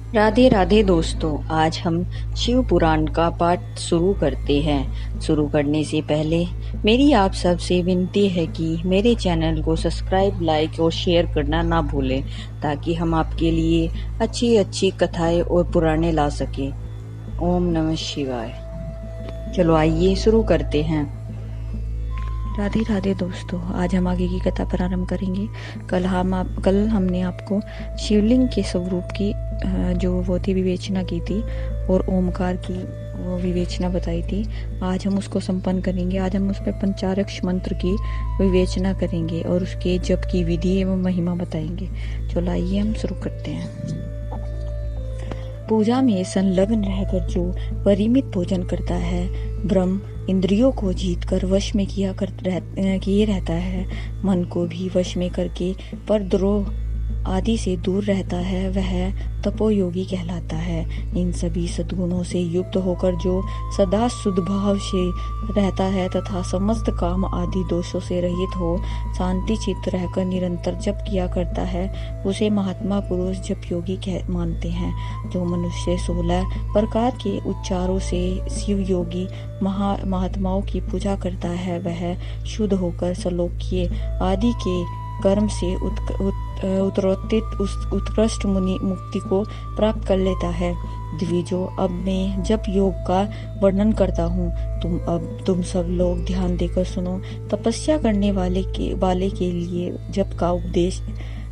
राधे राधे दोस्तों, आज हम शिव पुराण का पाठ शुरू करते हैं। शुरू करने से पहले मेरी आप सबसे विनती है कि मेरे चैनल को सब्सक्राइब, लाइक और शेयर करना ना भूलें, ताकि हम आपके लिए अच्छी अच्छी कथाएं और पुराणे ला सकें। ओम नमः शिवाय। चलो आइए शुरू करते हैं। राधे राधे दोस्तों, आज हम आगे की कथा प्रारंभ करेंगे। कल हमने आपको शिवलिंग के स्वरूप की जो वो थी विवेचना की थी और ओमकार की वो विवेचना बताई थी। आज हम उसको संपन्न करेंगे। आज हम उस पर पंचाक्षर मंत्र की विवेचना करेंगे और उसके जप की विधि एवं महिमा बताएंगे। चलो आइए हम शुरू करते हैं। पूजा में संलग्न रहकर जो परिमित भोजन करता है, ब्रह्म इंद्रियों को जीतकर वश में किए रहता है, मन को भी वश में करके परद्रोह आदि से दूर रहता है, वह तपोयोगी कहलाता है। इन सभी सद्गुणों से युक्त होकर जो सदा शुद्ध भाव से रहता है तथा समस्त काम आदि दोषों से रहित हो शांति चित्त रहकर निरंतर जप किया करता है, उसे महात्मा पुरुष जप योगी मानते हैं। जो मनुष्य 16 प्रकार के उच्चारों से शिव योगी महात्माओं की पूजा करता है, वह शुद्ध होकर सलोक्य आदि के कर्म से उत्कृष्ट मुक्ति को प्राप्त कर लेता है। द्विजो, अब मैं जप योग का वर्णन करता हूँ। तुम सब लोग ध्यान देकर सुनो। तपस्या करने वाले के लिए जप का उपदेश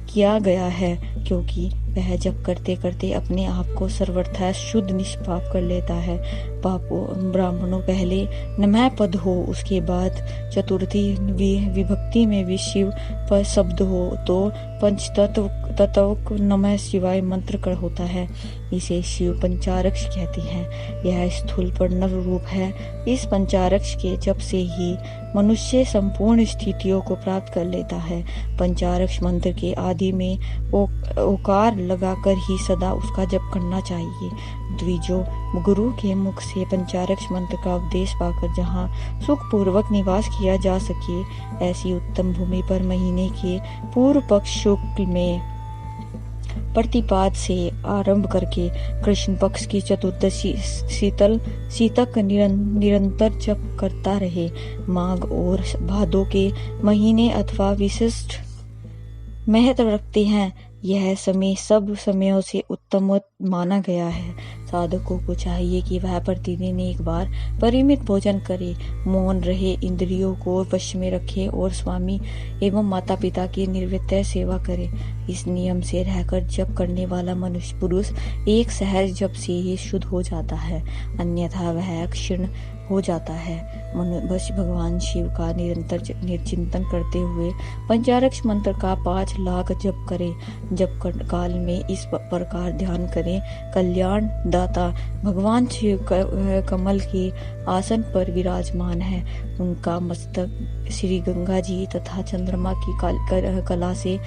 किया गया है, क्योंकि वह जप करते करते अपने आप को सर्वथा शुद्ध निष्पाप कर लेता है। ब्राह्मणों पहले नमः पद हो, उसके बाद चतुर्थी विभक्ति में भी शिव पर शब्द हो तो पंचतत्व नमः शिवाय मंत्र कर होता है। इसे शिव पंचाक्षर कहते हैं। यह स्थूल प्रणव रूप है। इस पंचाक्षर के जप से ही मनुष्य संपूर्ण स्थितियों को प्राप्त कर लेता है। पंचाक्षर मंत्र के आदि में ओकार लगाकर ही सदा उसका जप करना चाहिए। द्विजो, गुरु के मुख से पंचाक्षर मंत्र का उपदेश पाकर जहाँ सुख पूर्वक निवास किया जा सके, ऐसी उत्तम भूमि पर महीने के पूर्व पक्ष शुक्ल में प्रतिपाद से आरंभ करके कृष्ण पक्ष की चतुर्दशी शीतक निरंतर जप करता रहे। माघ और भादो के महीने अथवा विशिष्ट महत्व रखते हैं। यह समय सब समयों से उत्तम माना गया है। साधकों को चाहिए कि वह प्रतिदिन एक बार परिमित भोजन करे, मौन रहे, इंद्रियों को वश में रखे और स्वामी एवं माता पिता की निर्विघ्न सेवा करे। इस नियम से रहकर जप करने वाला मनुष्य पुरुष एक सहज जप से ही शुद्ध हो जाता है, अन्यथा वह क्षीण हो जाता है। बस भगवान शिव का निरंतर चिंतन करते हुए पंचाक्षर मंत्र का 5 लाख जप करे। जप काल में इस प्रकार ध्यान करें। कल्याण दाता भगवान शिव कमल के आसन पर विराजमान है। उनका मस्तक श्री गंगा जी तथा चंद्रमा की कला से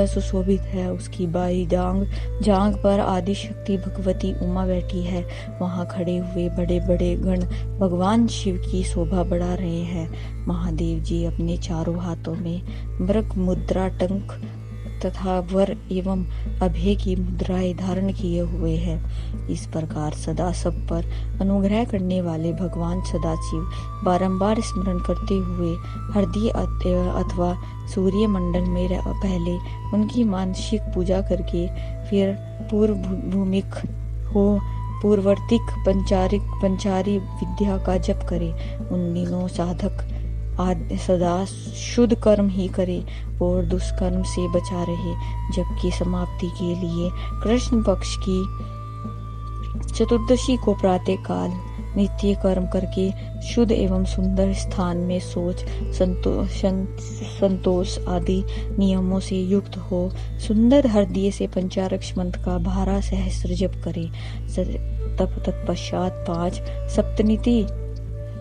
सुशोभित है। उसकी बाई जांग पर आदि शक्ति भगवती उमा बैठी है। वहां खड़े हुए बड़े बड़े गण भगवान शिव की शोभा बढ़ा रहे हैं। महादेव जी अपने चारों हाथों में मृग मुद्रा, टंक तथा वर एवं अभय की मुद्राएं धारण किए हुए हैं। इस प्रकार सदा सब पर अनुग्रह करने वाले भगवान सदाशिव बारंबार स्मरण करते हुए हृदय अथवा सूर्य मंडल में पहले उनकी मानसिक पूजा करके फिर पूर्वभूमिक हो पूर्वर्तिक पंचारी विद्या का जप करे। उन दिनों साधक सदा शुद्ध कर्म ही करे और दुष्कर्म से बचा रहे। जप की समाप्ति के लिए कृष्ण पक्ष की चतुर्दशी को प्रातः काल नित्य कर्म करके शुद्ध एवं सुंदर स्थान में सोच संतोष आदि नियमों से युक्त हो सुंदर हृदय से पंचाक्षर मंत्र का 12 सहस्त्र जप करे। तत्पश्चात 5 सप्तनीति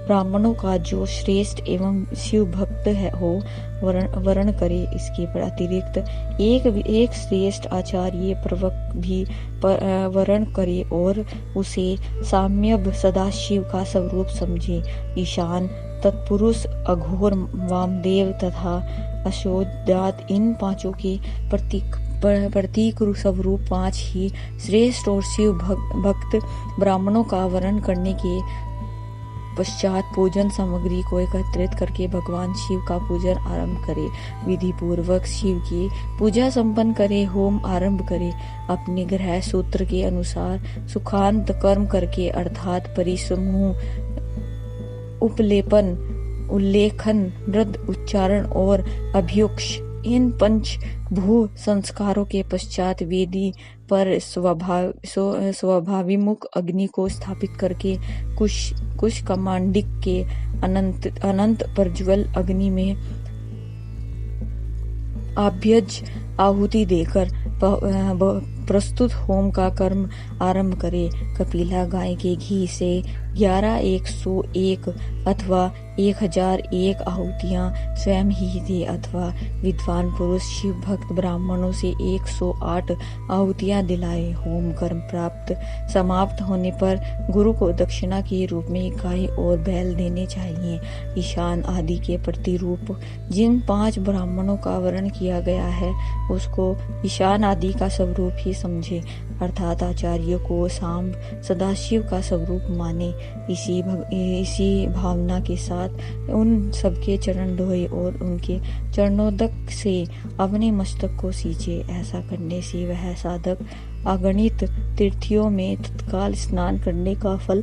ब्राह्मणों का जो श्रेष्ठ एवं शिव भक्त हो वर्ण करे। इसके अतिरिक्त एक श्रेष्ठ आचार्य प्रवक्त भी वर्ण करे और उसे साम्यव सदाशिव का स्वरूप समझे। ईशान, तत्पुरुष, अघोर, वामदेव तथा अशोध्यात इन 5 के प्रतीक स्वरूप 5 ही श्रेष्ठ और शिव भक्त ब्राह्मणों का वर्णन करने के पश्चात पूजन सामग्री को एकत्रित करके भगवान शिव का पूजन आरंभ करे। विधि पूर्वक शिव की पूजा संपन्न करे, होम आरंभ करे। अपने ग्रह सूत्र के अनुसार सुखांत कर्म करके अर्थात परिसमूह, उपलेपन, उल्लेखन, वृद्ध, उच्चारण और अभ्युक्ष इन 5 भू संस्कारों के पश्चात वेदी पर स्वाभाविमुख अग्नि को स्थापित करके कुश कमांडिक के अनंत प्रज्वल अग्नि में आभ्यज आहुति देकर प्रस्तुत होम का कर्म आरंभ करे। कपिला गाय के घी से 1101 अथवा 1001 आहुतियां स्वयं ही दे अथवा विद्वान पुरुष शिव भक्त ब्राह्मणों से 108 आहुतियां दिलाए। होम कर्म समाप्त होने पर गुरु को दक्षिणा के रूप में गाय और बैल देने चाहिए। ईशान आदि के प्रतिरूप जिन 5 ब्राह्मणों का वर्णन किया गया है उसको ईशान आदि का स्वरूप ही समझे, अर्थात आचार्यों को सांब सदाशिव का स्वरूप माने। इसी भावना के साथ उन सबके चरण धोए और उनके चरणोदक से अपने मस्तक को सींचे। ऐसा करने से वह साधक अगणित तीर्थियों में तत्काल स्नान करने का फल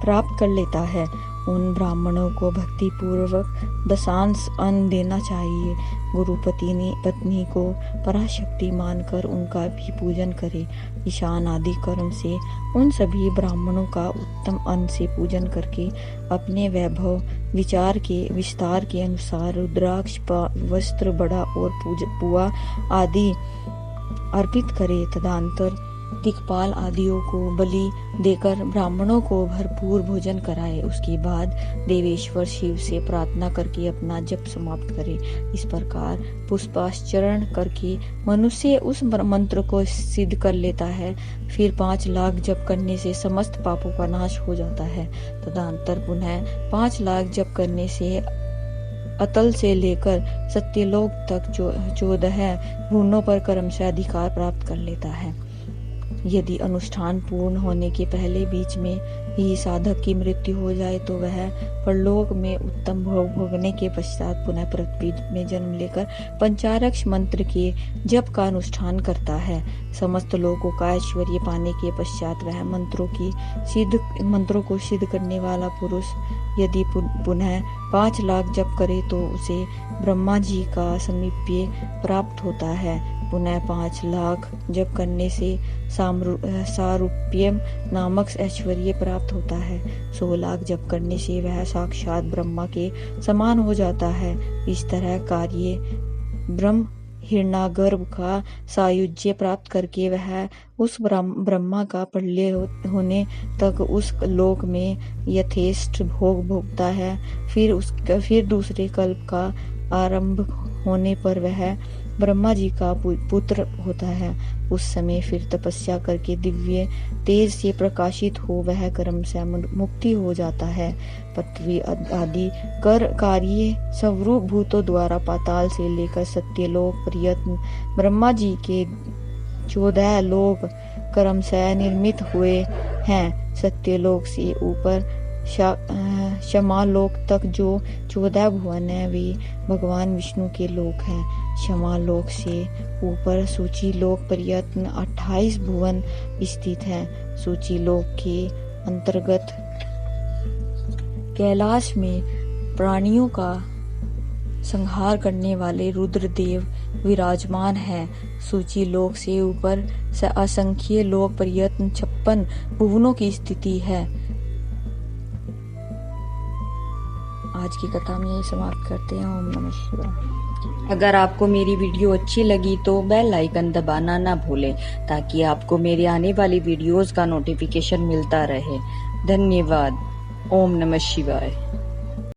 प्राप्त कर लेता है। उन ब्राह्मणों को भक्ति पूर्वक दशांश अन्न देना चाहिए। गुरुपति ने पत्नी को पराशक्ति मानकर उनका भी पूजन करे। ईशान आदि कर्म से उन सभी ब्राह्मणों का उत्तम अन्न से पूजन करके अपने वैभव विस्तार के अनुसार रुद्राक्ष, वस्त्र, बड़ा और पुआ आदि अर्पित करे। तदनंतर दिक्पाल आदियों को बलि देकर ब्राह्मणों को भरपूर भोजन कराए। उसके बाद देवेश्वर शिव से प्रार्थना करके अपना जप समाप्त करे। इस प्रकार पुष्पाचरण करके मनुष्य उस मंत्र को सिद्ध कर लेता है। फिर 5 लाख जप करने से समस्त पापों का नाश हो जाता है। तदनंतर पुनः 5 लाख जप करने से अतल से लेकर सत्यलोक तक 14 भुवनों पर क्रमशः अधिकार प्राप्त कर लेता है। यदि अनुष्ठान पूर्ण होने के पहले बीच में ही साधक की मृत्यु हो जाए तो वह परलोक में उत्तम भोग भोगने के पश्चात पुनः पृथ्वी में जन्म लेकर पंचाक्षर मंत्र के जप का अनुष्ठान करता है। समस्त लोगों का ऐश्वर्य पाने के पश्चात वह मंत्रों को सिद्ध करने वाला पुरुष यदि पुनः 5 लाख जप करे तो उसे ब्रह्मा जी का समीप्य प्राप्त होता है। पुनः 5 लाख जप करने से सारूप्यम नामक ऐश्वर्य प्राप्त होता है। 100 लाख जप करने से वह साक्षात ब्रह्मा के समान हो जाता है। इस तरह कार्य ब्रह्म हिरण्यागर्भ का सायुज्य प्राप्त करके वह उस ब्रह्मा का प्रलय होने तक उस लोक में यथेष्ट भोग भोगता है। फिर दूसरे कल्प का आरंभ होने पर वह ब्रह्मा जी का पुत्र होता है। उस समय फिर तपस्या करके दिव्य तेज से प्रकाशित हो वह कर्म से मुक्ति हो जाता है। पृथ्वी आदि कार्य स्वरूप भूतों द्वारा पाताल से लेकर सत्यलोक पर्यंत ब्रह्मा जी के 14 लोक कर्म से निर्मित हुए हैं। सत्यलोक से ऊपर क्षमालोक तक जो 14 भुवन है वे भगवान विष्णु के लोक हैं। क्षमालोक से ऊपर सूचीलोक पर्यंत 28 भुवन स्थित हैं। सूचीलोक के अंतर्गत कैलाश में प्राणियों का संहार करने वाले रुद्रदेव विराजमान हैं। सूचीलोक से ऊपर असंख्य लोक पर्यंत 56 भुवनों की स्थिति है। आज की कथा में यही समाप्त करते हैं। ओम नमः शिवाय। अगर आपको मेरी वीडियो अच्छी लगी तो बेल आइकन दबाना ना भूलें ताकि आपको मेरे आने वाली वीडियोस का नोटिफिकेशन मिलता रहे। धन्यवाद। ओम नमः शिवाय।